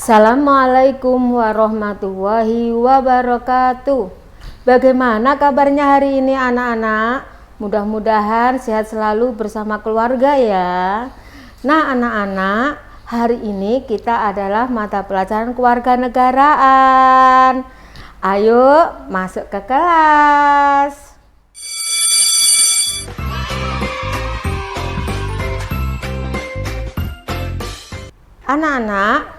Assalamualaikum warahmatullahi wabarakatuh. Bagaimana kabarnya hari ini anak-anak? Mudah-mudahan sehat selalu bersama keluarga ya. Nah anak-anak, hari ini kita adalah mata pelajaran kewarganegaraan. Ayo masuk ke kelas. Anak-anak,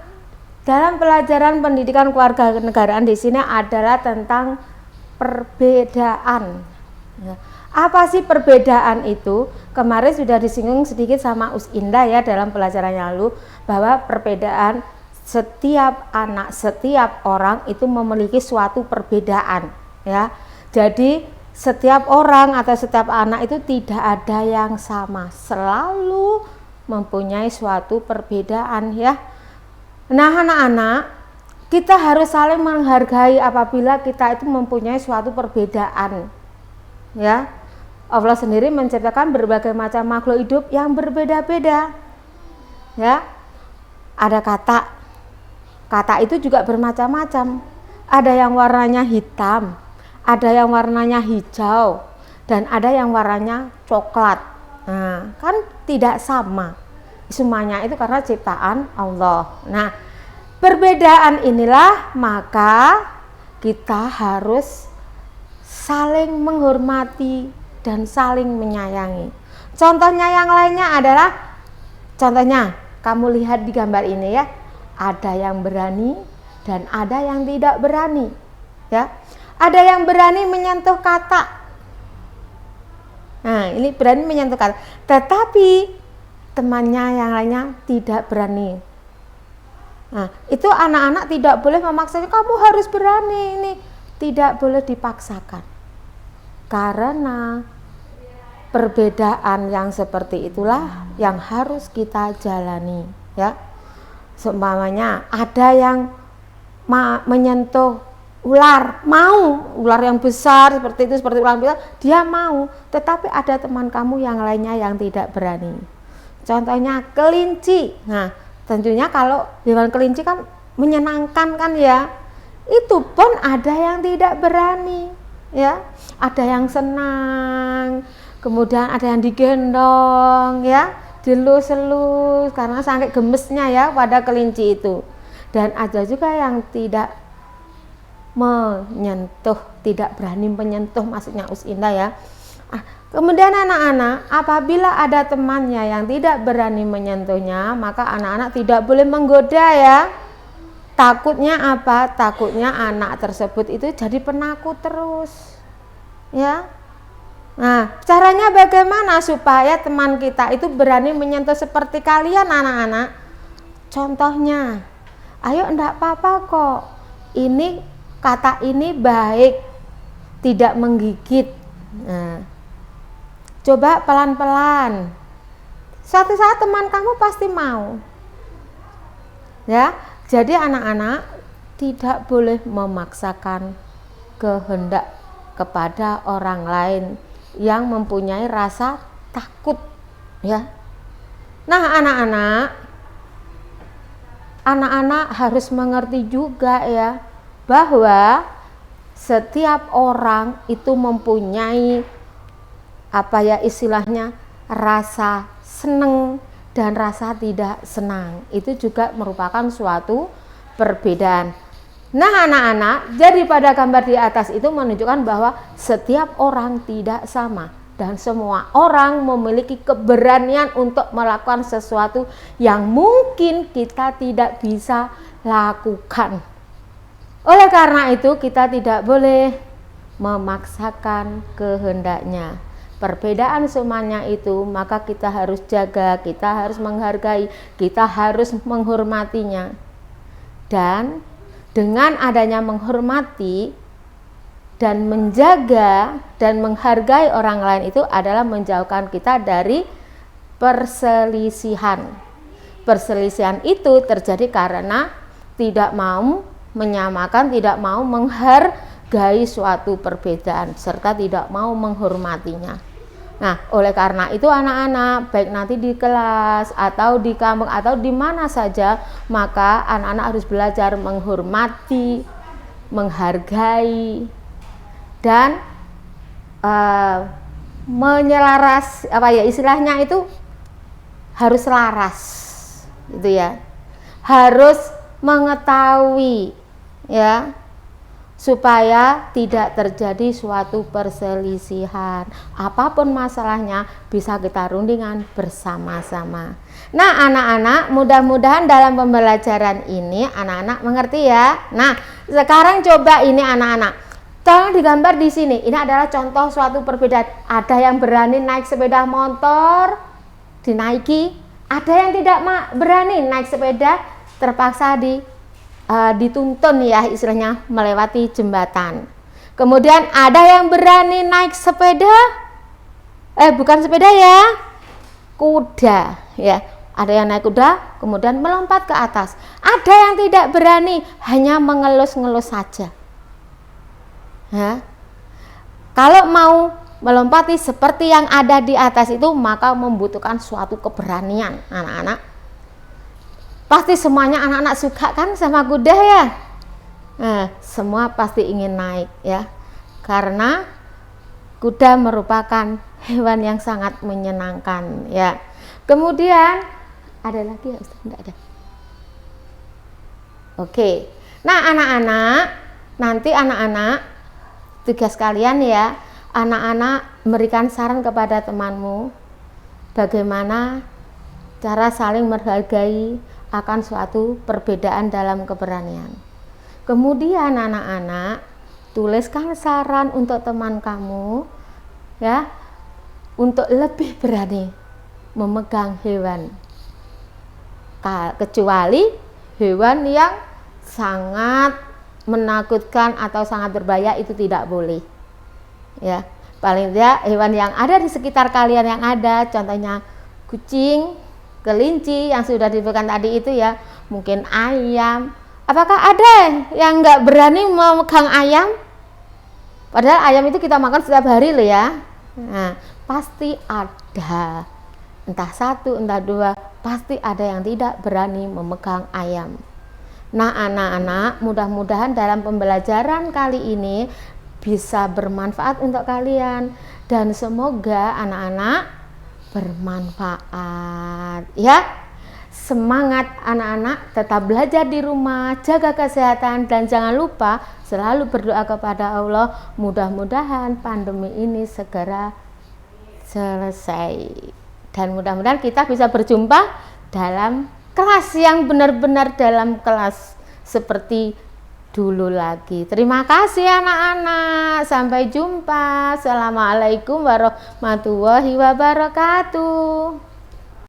dalam pelajaran pendidikan kewarganegaraan di sini adalah tentang perbedaan. Apa sih perbedaan itu? Kemarin sudah disinggung sedikit sama Us Indah ya dalam pelajaran yang lalu, bahwa perbedaan setiap anak, setiap orang itu memiliki suatu perbedaan ya. Jadi setiap orang atau setiap anak itu tidak ada yang sama, selalu mempunyai suatu perbedaan ya. Nah anak-anak, kita harus saling menghargai apabila kita itu mempunyai suatu perbedaan ya. Allah sendiri menciptakan berbagai macam makhluk hidup yang berbeda-beda ya. Ada kata itu juga bermacam-macam, ada yang warnanya hitam, ada yang warnanya hijau, dan ada yang warnanya coklat. Nah kan tidak sama, semuanya itu karena ciptaan Allah. Nah perbedaan inilah maka kita harus saling menghormati dan saling menyayangi. Contohnya yang lainnya adalah, contohnya kamu lihat di gambar ini ya, ada yang berani dan ada yang tidak berani ya. Ada yang berani menyentuh kata. Nah ini berani menyentuh kata, tetapi temannya yang lainnya tidak berani. Nah itu anak-anak tidak boleh memaksa, kamu harus berani, ini tidak boleh dipaksakan, karena perbedaan yang seperti itulah yang harus kita jalani ya. Seumpamanya ada yang menyentuh ular, mau ular yang besar seperti itu, seperti ular besar, dia mau, tetapi ada teman kamu yang lainnya yang tidak berani. Contohnya kelinci. Nah tentunya kalau hewan kelinci kan menyenangkan kan ya, itu pun ada yang tidak berani ya, ada yang senang, kemudian ada yang digendong ya, dilus-elus karena sangat gemesnya ya pada kelinci itu. Dan ada juga yang tidak menyentuh, tidak berani menyentuh, maksudnya Us Indah ya. Kemudian anak-anak, apabila ada temannya yang tidak berani menyentuhnya, maka anak-anak tidak boleh menggoda ya. Takutnya apa? Takutnya anak tersebut itu jadi penakut terus ya. Nah caranya bagaimana supaya teman kita itu berani menyentuh seperti kalian anak-anak? Contohnya, ayo enggak apa-apa kok, ini kata ini baik, tidak menggigit. Nah coba pelan-pelan, suatu saat teman kamu pasti mau ya. Jadi anak-anak tidak boleh memaksakan kehendak kepada orang lain yang mempunyai rasa takut ya. Nah anak-anak harus mengerti juga ya, bahwa setiap orang itu mempunyai apa ya istilahnya, rasa senang dan rasa tidak senang. Itu juga merupakan suatu perbedaan. Nah anak-anak, jadi pada gambar di atas itu menunjukkan bahwa setiap orang tidak sama dan semua orang memiliki keberanian untuk melakukan sesuatu yang mungkin kita tidak bisa lakukan. Oleh karena itu kita tidak boleh memaksakan kehendaknya. Perbedaan semuanya itu maka kita harus jaga, kita harus menghargai, kita harus menghormatinya. Dan dengan adanya menghormati dan menjaga dan menghargai orang lain itu adalah menjauhkan kita dari perselisihan. Perselisihan itu terjadi karena tidak mau menyamakan, tidak mau menghargai suatu perbedaan serta tidak mau menghormatinya. Nah, oleh karena itu anak-anak baik nanti di kelas atau di kampung atau di mana saja, maka anak-anak harus belajar menghormati, menghargai, dan menyelaras, apa ya istilahnya itu, harus selaras gitu ya, harus mengetahui ya, supaya tidak terjadi suatu perselisihan. Apapun masalahnya bisa kita rundingan bersama-sama. Nah anak-anak, mudah-mudahan dalam pembelajaran ini anak-anak mengerti ya. Nah sekarang coba ini anak-anak, tolong digambar di sini. Ini adalah contoh suatu perbedaan. Ada yang berani naik sepeda motor dinaiki, ada yang tidak berani naik sepeda, terpaksa dituntun ya istilahnya melewati jembatan. Kemudian ada yang berani naik sepeda, bukan sepeda ya, kuda ya. Ada yang naik kuda kemudian melompat ke atas. Ada yang tidak berani, hanya mengelus-ngelus saja ya. Kalau mau melompati seperti yang ada di atas itu, maka membutuhkan suatu keberanian anak-anak. Pasti semuanya anak-anak suka kan sama kuda ya. Nah, semua pasti ingin naik ya, karena kuda merupakan hewan yang sangat menyenangkan ya. Kemudian ada lagi ya Ustaz? Tidak ada. Oke. Nah anak-anak, nanti anak-anak tugas kalian ya, anak-anak memberikan saran kepada temanmu bagaimana cara saling menghargai akan suatu perbedaan dalam keberanian. Kemudian anak-anak tuliskan saran untuk teman kamu ya, untuk lebih berani memegang hewan, kecuali hewan yang sangat menakutkan atau sangat berbahaya, itu tidak boleh ya. Paling tidak hewan yang ada di sekitar kalian yang ada, contohnya kucing, kelinci yang sudah disebutkan tadi itu ya, mungkin ayam. Apakah ada yang nggak berani memegang ayam? Padahal ayam itu kita makan setiap hari loh ya. Nah, pasti ada, entah satu entah dua, pasti ada yang tidak berani memegang ayam. Nah anak-anak, mudah-mudahan dalam pembelajaran kali ini bisa bermanfaat untuk kalian, dan semoga anak-anak bermanfaat ya. Semangat anak-anak, tetap belajar di rumah, jaga kesehatan, dan jangan lupa selalu berdoa kepada Allah, mudah-mudahan pandemi ini segera selesai, dan mudah-mudahan kita bisa berjumpa dalam kelas yang benar-benar dalam kelas seperti dulu lagi. Terima kasih anak-anak, sampai jumpa. Assalamualaikum warahmatullahi wabarakatuh.